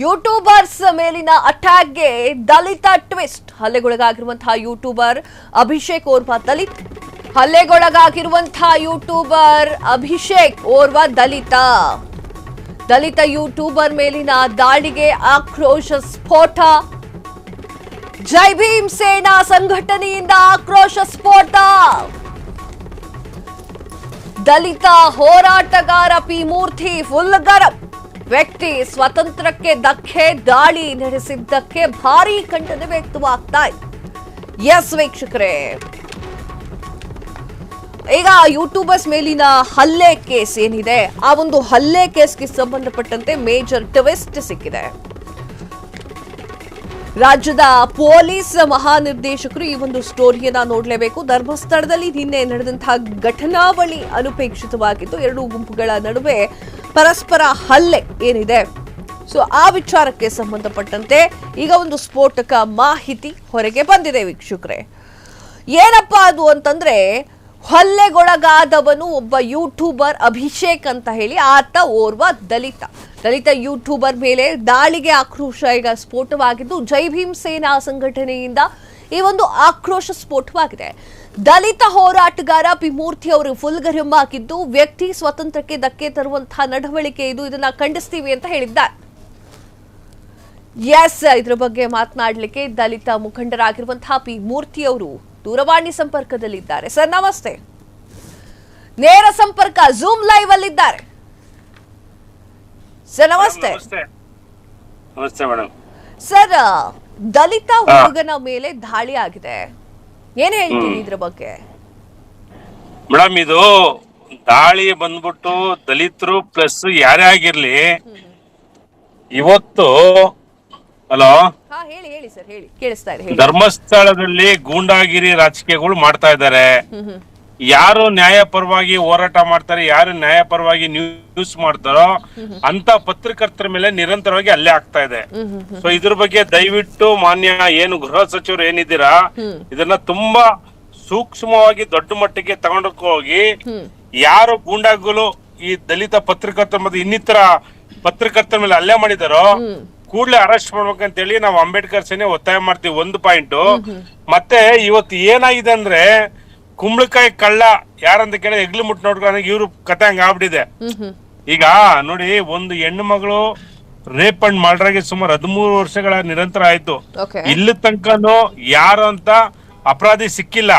YouTubers ಮೇಲಿನ ಅಟ್ಯಾಕ್ಗೆ ದಲಿತ twist. ಹಲ್ಲೆಗೊಳಗಾಗಿರುವಂತಹ YouTuber Abhishek ಓರ್ವ Dalit. ಹಲ್ಲೆಗೊಳಗಾಗಿರುವಂತಹ YouTuber Abhishek ಓರ್ವ ದಲಿತ ಯೂಟ್ಯೂಬರ್ ಮೇಲಿನ ದಾಳಿಗೆ ಆಕ್ರೋಶ ಸ್ಫೋಟ. ಜೈ ಭೀಮ್ ಸೇನಾ ಸಂಘಟನೆಯಿಂದ ಆಕ್ರೋಶ ಸ್ಫೋಟ. ದಲಿತ ಹೋರಾಟಗಾರ ಪಿ ಮೂರ್ತಿ ಫುಲ್ ಗರಂ. ವ್ಯಕ್ತಿ ಸ್ವಾತಂತ್ರ್ಯಕ್ಕೆ ಧಕ್ಕೆ, ದಾಳಿ ನಡೆಸಿದ್ದಕ್ಕೆ ಭಾರೀ ಖಂಡನೆ ವ್ಯಕ್ತವಾಗ್ತಾ ಇದೆ. ಎಸ್ ವೀಕ್ಷಕರೇ, ಈಗ ಯೂಟ್ಯೂಬರ್ಸ್ ಮೇಲಿನ ಹಲ್ಲೆ ಕೇಸ್ ಏನಿದೆ, ಆ ಒಂದು ಹಲ್ಲೆ ಕೇಸ್ಗೆ ಸಂಬಂಧಪಟ್ಟಂತೆ ಮೇಜರ್ ಟ್ವಿಸ್ಟ್ ಸಿಕ್ಕಿದೆ. ರಾಜ್ಯದ ಪೊಲೀಸ್ ಮಹಾನಿರ್ದೇಶಕರು ಈ ಒಂದು ಸ್ಟೋರಿಯನ್ನ ನೋಡಲೇಬೇಕು. ಧರ್ಮಸ್ಥಳದಲ್ಲಿ ನಿನ್ನೆ ನಡೆದಂತಹ ಘಟನಾವಳಿ ಅನುಪೇಕ್ಷಿತವಾಗಿದ್ದು, ಎರಡು ಗುಂಪುಗಳ ನಡುವೆ ಪರಸ್ಪರ ಹಲ್ಲೆ ಏನಿದೆ, ಸೊ ಆ ವಿಚಾರಕ್ಕೆ ಸಂಬಂಧಪಟ್ಟಂತೆ ಈಗ ಒಂದು ಸ್ಫೋಟಕ ಮಾಹಿತಿ ಹೊರಗೆ ಬಂದಿದೆ ವೀಕ್ಷಕರೇ. ಏನಪ್ಪಾ ಅದು ಅಂತಂದ್ರೆ, ಹಲ್ಲೆಗೊಳಗಾದವನು ಒಬ್ಬ ಯೂಟ್ಯೂಬರ್ ಅಭಿಷೇಕ್ ಅಂತ ಹೇಳಿ, ಆತ ಓರ್ವ ದಲಿತ ಯೂಟ್ಯೂಬರ್ ಮೇಲೆ ದಾಳಿಗೆ ಆಕ್ರೋಶ ಈಗ ಸ್ಫೋಟವಾಗಿದ್ದು, ಜೈ ಭೀಮ್ ಸೇನಾ ಸಂಘಟನೆಯಿಂದ ಈ ಒಂದು ಆಕ್ರೋಶ ಸ್ಫೋಟವಾಗಿದೆ. ದಲಿತ ಹೋರಾಟಗಾರ ಪಿ ಮೂರ್ತಿ ಅವರು ಫುಲ್ ಗರಂ ಆಗಿದ್ದು, ವ್ಯಕ್ತಿ ಸ್ವಾತಂತ್ರ್ಯಕ್ಕೆ ಧಕ್ಕೆ ತರುವಂತಹ ನಡವಳಿಕೆ ಇದು, ಇದನ್ನ ಖಂಡಿಸ್ತೀವಿ ಅಂತ ಹೇಳಿದ್ದಾರೆ. ಎಸ್, ಇದ್ರ ಬಗ್ಗೆ ಮಾತನಾಡಲಿಕ್ಕೆ ದಲಿತ ಮುಖಂಡರಾಗಿರುವಂತಹ ಪಿ ಮೂರ್ತಿ ಅವರು ದೂರವಾಣಿ ಸಂಪರ್ಕದಲ್ಲಿದ್ದಾರೆ. ಸರ್ ನಮಸ್ತೆ. ನೇರ ಸಂಪರ್ಕ ಜೂಮ್ ಲೈವ್ ಅಲ್ಲಿದ್ದಾರೆ. ಸರ್ ನಮಸ್ತೆ. ನಮಸ್ತೆ ಮೇಡಮ್. ಸರ್, ದಲಿತ ಹುಡುಗನ ಮೇಲೆ ದಾಳಿ ಆಗಿದೆ, ಏನ್ ಹೇಳ್ತೀರಿ ಇದ್ರ ಬಗ್ಗೆ? ಮೇಡಮ್, ಇದು ದಾಳಿ ಬಂದ್ಬಿಟ್ಟು ದಲಿತರು ಪ್ಲಸ್ ಯಾರೇ ಆಗಿರ್ಲಿ, ಇವತ್ತು ಹಲೋ ಹೇಳಿ ಸರ್, ಹೇಳಿ, ಕೇಳಿಸ್ತಾ ಇದೆ. ಧರ್ಮಸ್ಥಳದಲ್ಲಿ ಗೂಂಡಾಗಿರಿ ರಾಜಕೀಯಗಳು ಮಾಡ್ತಾ ಇದ್ದಾರೆ. ಯಾರು ನ್ಯಾಯ ಪರವಾಗಿ ಹೋರಾಟ ಮಾಡ್ತಾರೆ, ಯಾರು ನ್ಯಾಯ ಪರವಾಗಿ ನ್ಯೂಸ್ ಮಾಡ್ತಾರೋ ಅಂತ ಪತ್ರಕರ್ತರ ಮೇಲೆ ನಿರಂತರವಾಗಿ ಹಲ್ಲೆ ಆಗ್ತಾ ಇದೆ. ಸೊ ಇದ್ರ ಬಗ್ಗೆ ದಯವಿಟ್ಟು ಮಾನ್ಯ ಏನು ಗೃಹ ಸಚಿವರು ಏನಿದ್ದೀರಾ, ಇದನ್ನ ತುಂಬಾ ಸೂಕ್ಷ್ಮವಾಗಿ ದೊಡ್ಡ ಮಟ್ಟಿಗೆ ತಗೊಂಡು ಹೋಗಿ, ಯಾರು ಗೂಂಡಾಗಳು ಈ ದಲಿತ ಪತ್ರಕರ್ತರ ಮತ್ತೆ ಇನ್ನಿತರ ಪತ್ರಕರ್ತರ ಮೇಲೆ ಹಲ್ಲೆ ಮಾಡಿದಾರೋ ಕೂಡಲೇ ಅರೆಸ್ಟ್ ಮಾಡ್ಬೇಕಂತ ಹೇಳಿ ನಾವು ಅಂಬೇಡ್ಕರ್ ಸೇನೆ ಒತ್ತಾಯ ಮಾಡ್ತೀವಿ. ಒಂದು ಪಾಯಿಂಟ್. ಮತ್ತೆ ಇವತ್ತು ಏನಾಗಿದೆ ಅಂದ್ರೆ, ಕುಂಬಳಕಾಯಿ ಕಳ್ಳ ಯಾರಂತ ಕೇಳಿ ಎಗ್ಲು ಮುಟ್ಟು ನೋಡ್ಕೊಂಡ ಇವ್ರು ಕತೆ ಹಂಗ ಆಗ್ಬಿಟ್ಟಿದೆ. ಈಗ ನೋಡಿ, ಒಂದು ಹೆಣ್ಣು ಮಗಳು ರೇಪ್ ಅಂಡ್ ಮರ್ಡರ್ಗೆ ಸುಮಾರು 13 ವರ್ಷಗಳ ನಿರಂತರ ಆಯ್ತು. ಇಲ್ಲಿ ತನಕನು ಯಾರು ಅಂತ ಅಪರಾಧಿ ಸಿಕ್ಕಿಲ್ಲ.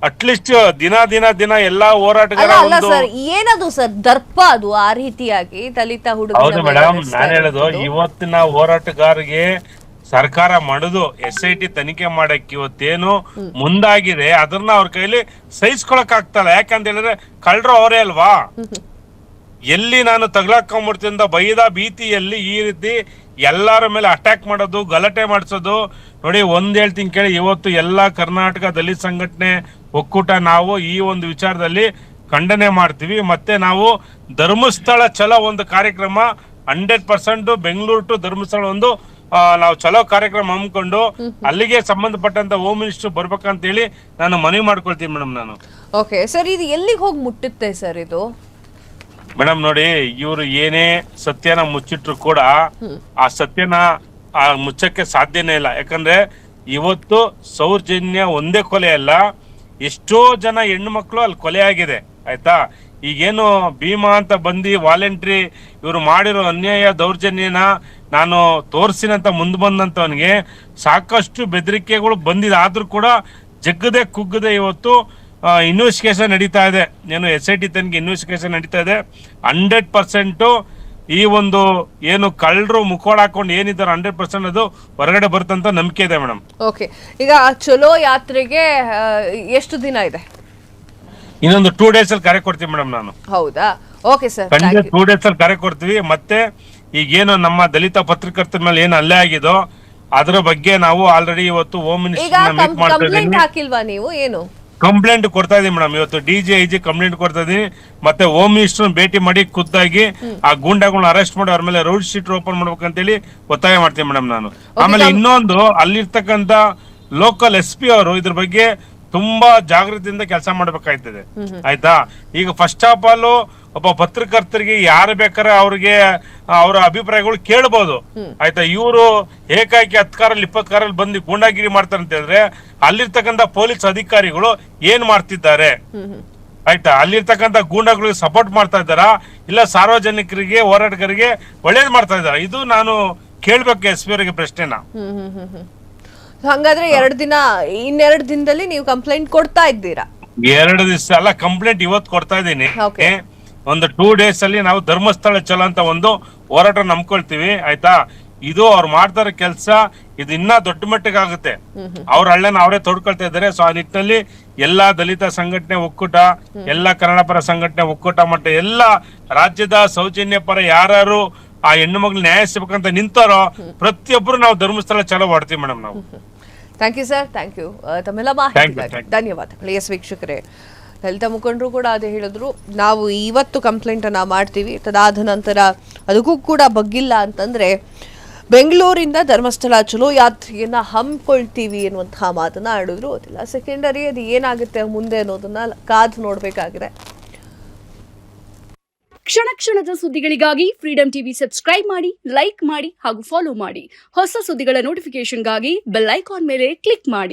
ಅಟ್ಲೀಸ್ಟ್ ದಿನ ಎಲ್ಲಾ ಹೋರಾಟಗಾರ ಏನದು ಸರ್ ದರ್ಪ, ಅದು ಆ ರೀತಿಯಾಗಿ ದಲಿತ ಹುಡುಗ. ಹೌದು ಮೇಡಮ್, ನಾನ್ ಹೇಳೋದು, ಇವತ್ತಿನ ಹೋರಾಟಗಾರರಿಗೆ ಸರ್ಕಾರ ಮಾಡುದು SIT ತನಿಖೆ ಮಾಡಕ್ ಇವತ್ತೇನು ಮುಂದಾಗಿದೆ ಅದನ್ನ ಅವ್ರ ಕೈಲಿ ಸಹಿಸ್ಕೊಳಕ್ ಆಗ್ತಲ್ಲ. ಯಾಕಂತ ಹೇಳಿದ್ರೆ ಕಳ್ರು ಅವರೇ ಅಲ್ವಾ. ಎಲ್ಲಿ ನಾನು ತಗ್ಲಾಕೊಂಡ್ಬಿಡ್ತೀನಿ ಬೈದ ಭೀತಿಯಲ್ಲಿ ಈ ರೀತಿ ಎಲ್ಲರ ಮೇಲೆ ಅಟ್ಯಾಕ್ ಮಾಡೋದು, ಗಲಾಟೆ ಮಾಡಿಸೋದು. ನೋಡಿ, ಒಂದ್ ಹೇಳ್ತೀನಿ ಕೇಳಿ, ಇವತ್ತು ಎಲ್ಲಾ ಕರ್ನಾಟಕ ದಲಿತ ಸಂಘಟನೆ ಒಕ್ಕೂಟ ನಾವು ಈ ಒಂದು ವಿಚಾರದಲ್ಲಿ ಖಂಡನೆ ಮಾಡ್ತೀವಿ. ಮತ್ತೆ ನಾವು ಧರ್ಮಸ್ಥಳ ಚಲೋ ಒಂದು ಕಾರ್ಯಕ್ರಮ 100% ಬೆಂಗಳೂರು ಟು ಧರ್ಮಸ್ಥಳ ಒಂದು ನಾವು ಚಲೋ ಕಾರ್ಯಕ್ರಮ ಹಮ್ಮಿಕೊಂಡು ಅಲ್ಲಿಗೆ ಸಂಬಂಧಪಟ್ಟಂತ ಹೋಮ್ ಮಿನಿಸ್ಟರ್ ಬರ್ಬೇಕಂತ ಹೇಳಿ ನಾನು ಮನವಿ ಮಾಡ್ಕೊಳ್ತೀನಿ ಮೇಡಮ್. ನಾನು ಓಕೆ ಸರ್, ಇದು ಎಲ್ಲಿಗೆ ಹೋಗಿ ಮುಟ್ಟುತ್ತೆ ಸರ್ ಇದು? ಮೇಡಮ್ ನೋಡಿ, ಇವರು ಏನೇ ಸತ್ಯನ ಮುಚ್ಚಿಟ್ರು ಕೂಡ ಆ ಸತ್ಯನ ಮುಚ್ಚಕ್ಕೆ ಸಾಧ್ಯನೇ ಇಲ್ಲ. ಯಾಕಂದ್ರೆ ಇವತ್ತು ಸೌಜನ್ಯ ಒಂದೇ ಕೊಲೆ ಅಲ್ಲ, ಎಷ್ಟೋ ಜನ ಹೆಣ್ಣು ಮಕ್ಕಳು ಅಲ್ಲಿ ಕೊಲೆ ಆಗಿದೆ. ಆಯ್ತಾ, ಈಗೇನು ಭೀಮಾ ಅಂತ ಬಂದು ವಾಲಂಟ್ರಿ ಇವರು ಮಾಡಿರೋ ಅನ್ಯಾಯ ದೌರ್ಜನ್ಯನ ನಾನು ತೋರ್ಸಿನಂತ ಮುಂದ್ ಬಂದಂತವನಿಗೆ ಸಾಕಷ್ಟು ಬೆದರಿಕೆಗಳು ಬಂದಿದೆ. ಆದ್ರೂ ಕೂಡ ಜಗ್ಗದೆ ಕುಗ್ಗದೆ ಇವತ್ತು ಇನ್ವೆಸ್ಟಿಗೇಷನ್ ನಡೀತಾ ಇದೆ. ಏನು SIT ತನಿಖೆ ಇನ್ವೆಸ್ಟಿಗೇಷನ್ ನಡೀತಾ ಇದೆ. 100% ಈ ಒಂದು ಏನು ಕಳ್ಳರು ಮುಖವಾಡ ಹಾಕೊಂಡು ಏನಿದ್ದಾರೆ 100% ಅದು ಹೊರಗಡೆ ಬರ್ತಂತ ನಂಬಿಕೆ ಇದೆ ಮೇಡಮ್. ಓಕೆ, ಈಗ ಚಲೋ ಯಾತ್ರೆಗೆ ಎಷ್ಟು ದಿನ ಇದೆ? ಇನ್ನೊಂದು 2 days ಅಲ್ಲಿ ಕರೆ ಕೊಡ್ತೀವಿ ಮೇಡಮ್ ನಾನು. ಹೌದಾ? ಓಕೆ ಸರ್, 2 days ಅಲ್ಲಿ ಕರೆ ಕೊಡ್ತೀವಿ. ಮತ್ತೆ ಈಗೇನು ನಮ್ಮ ದಲಿತ ಪತ್ರಕರ್ತರ ಮೇಲೆ ಏನು ಹಲ್ಲೆ ಆಗಿದೋ ಅದರ ಬಗ್ಗೆ ನಾವು ಆಲ್ರೆಡಿ ಇವತ್ತು ಹೋಮ್ ಮಿನಿಸ್ಟರ್ ಮೀಟ್ ಮಾಡ್ತಾ ಇದ್ದೀವಿ. ಹಾಕಿಲ್ವಾ ನೀವು? ಏನು ಕಂಪ್ಲೇಂಟ್ ಕೊಡ್ತಾ ಇದೀವಿ ಮೇಡಮ್. ಇವತ್ತು DGIG ಕಂಪ್ಲೇಂಟ್ ಕೊಡ್ತಾ ಇದೀನಿ. ಮತ್ತೆ ಹೋಮ್ ಮಿನಿಸ್ಟರ್ ಭೇಟಿ ಮಾಡಿ ಖುದ್ದಾಗಿ ಆ ಗೂಂಡಾಗಳನ್ನ ಅರೆಸ್ಟ್ ಮಾಡಿ ಅವ್ರ ಮೇಲೆ ರೌಡ್ ಶೀಟ್ ಓಪನ್ ಮಾಡ್ಬೇಕಂತ ಹೇಳಿ ಒತ್ತಾಯ ಮಾಡ್ತೀನಿ ಮೇಡಮ್ ನಾನು. ಆಮೇಲೆ ಇನ್ನೊಂದು, ಅಲ್ಲಿರ್ತಕ್ಕಂತ ಲೋಕಲ್ SP ಅವರು ಇದ್ರ ಬಗ್ಗೆ ತುಂಬಾ ಜಾಗೃತಿಯಿಂದ ಕೆಲಸ ಮಾಡ್ಬೇಕಾಯ್ತದೆ. ಆಯ್ತಾ, ಈಗ ಫಸ್ಟ್ ಆಫ್ ಆಲ್ ಒಬ್ಬ ಪತ್ರಕರ್ತರಿಗೆ ಯಾರು ಬೇಕಾದ್ರೆ ಅವ್ರಿಗೆ ಅವರ ಅಭಿಪ್ರಾಯಗಳು ಕೇಳ್ಬೋದು. ಆಯ್ತಾ, ಇವರು ಏಕಾಏಕಿ 10 ಕಾರಲ್ಲಿ 20 ಕಾರಲ್ಲಿ ಬಂದು ಗೂಂಡಾಗಿರಿ ಮಾಡ್ತಾರೆ ಅಂತ ಹೇಳಿದ್ರೆ ಅಲ್ಲಿರ್ತಕ್ಕಂಥ ಪೊಲೀಸ್ ಅಧಿಕಾರಿಗಳು ಏನ್ ಮಾಡ್ತಿದ್ದಾರೆ? ಆಯ್ತಾ, ಅಲ್ಲಿರ್ತಕ್ಕಂಥ ಗೂಂಡಾಗಳಿಗೆ ಸಪೋರ್ಟ್ ಮಾಡ್ತಾ ಇದ್ದಾರಾ ಇಲ್ಲ ಸಾರ್ವಜನಿಕರಿಗೆ ಹೋರಾಟಗಾರರಿಗೆ ಒಳ್ಳೇದ್ ಮಾಡ್ತಾ ಇದ್ದಾರಾ? ಇದು ನಾನು ಕೇಳ್ಬೇಕು ಎಸ್ ಪಿ ಅವರಿಗೆ ಪ್ರಶ್ನೆನ. ಹಂಗಾದ್ರೆ ಇನ್ನೆರಡು ದಿನದಲ್ಲಿ ನೀವು ಕಂಪ್ಲೇಂಟ್ ಕೊಡ್ತಾ ಇದ್ದೀರಾ? 2 ದಿವಸ ಅಲ್ಲ, ಕಂಪ್ಲೇಂಟ್ ಇವತ್ತು ಕೊಡ್ತಾ ಇದ್ದೀನಿ. Okay. ಒಂದು 2 ಡೇಸ್ ಅಲ್ಲಿ ನಾವು ಧರ್ಮಸ್ಥಳ ಚಲ ಅಂತ ಒಂದು ಹೋರಾಟ ನಂಬ್ಕೊಳ್ತೀವಿ. ಆಯ್ತಾ, ಇದು ಅವ್ರು ಮಾಡ್ತಾರ ಕೆಲಸ, ಇದು ಇನ್ನ ದೊಡ್ಡ ಮಟ್ಟಿಗೆ ಆಗುತ್ತೆ. ಅವ್ರ ಹಳ್ಳೆನ ಅವರೇ ತೊಡ್ಕೊಳ್ತಾ ಇದ್ದಾರೆ. ಸೊ ಆ ನಿಟ್ಟಿನಲ್ಲಿ ಎಲ್ಲಾ ದಲಿತ ಸಂಘಟನೆ ಒಕ್ಕೂಟ, ಎಲ್ಲಾ ಕನ್ನಡ ಪರ ಸಂಘಟನೆ ಒಕ್ಕೂಟ ಮಟ್ಟ ಎಲ್ಲ ರಾಜ್ಯದ ಸೌಜನ್ಯ ಪರ ಯಾರು ಆ ಹೆಣ್ಣು ಮಗಳು ನ್ಯಾಯ ಸಿಗ್ಬೇಕಂತ ನಿಂತಾರೋ ಪ್ರತಿಯೊಬ್ಬರು ನಾವು ಧರ್ಮಸ್ಥಳ ಚಲೋ ಮಾಡ್ತೀವಿ ಮೇಡಮ್ ನಾವು. Thank you sir, thank you ತಮ್ಮೆಲ್ಲ ಮಾಹಿತಿಗಾಗಿ ಧನ್ಯವಾದಗಳು. ಎಸ್ ವೀಕ್ಷಕರೇ, ದಲಿತ ಮುಖಂಡರು ಕೂಡ ಅದೇ ಹೇಳಿದ್ರು, ನಾವು ಇವತ್ತು ಕಂಪ್ಲೇಂಟ್ ಅನ್ನ ಮಾಡ್ತೀವಿ, ತದಾದ ನಂತರ ಅದಕ್ಕೂ ಕೂಡ ಬಗ್ಗಿಲ್ಲ ಅಂತಂದ್ರೆ ಬೆಂಗಳೂರಿಂದ ಧರ್ಮಸ್ಥಳ ಚಲೋ ಯಾತ್ರೆಯನ್ನ ಹಮ್ಮಿಕೊಳ್ತೀವಿ ಎನ್ನುವಂತಹ ಮಾತನ್ನ ಆಡಿದ್ರು. ಅದೆಲ್ಲ ಸೆಕೆಂಡರಿ, ಅದು ಏನಾಗುತ್ತೆ ಮುಂದೆ ಅನ್ನೋದನ್ನ ಕಾದು ನೋಡ್ಬೇಕಾಗಿದೆ. ಕ್ಷಣ ಕ್ಷಣದ ಸುದ್ದಿಗಳಿಗಾಗಿ ಫ್ರೀಡಂ ಟಿವಿ ಸಬ್ಸ್ಕ್ರೈಬ್ ಮಾಡಿ, ಲೈಕ್ ಮಾಡಿ ಹಾಗೂ ಫಾಲೋ ಮಾಡಿ. ಹೊಸ ಸುದ್ದಿಗಳ ನೋಟಿಫಿಕೇಶನ್ಗಾಗಿ ಬೆಲ್ ಐಕಾನ್ ಮೇಲೆ ಕ್ಲಿಕ್ ಮಾಡಿ.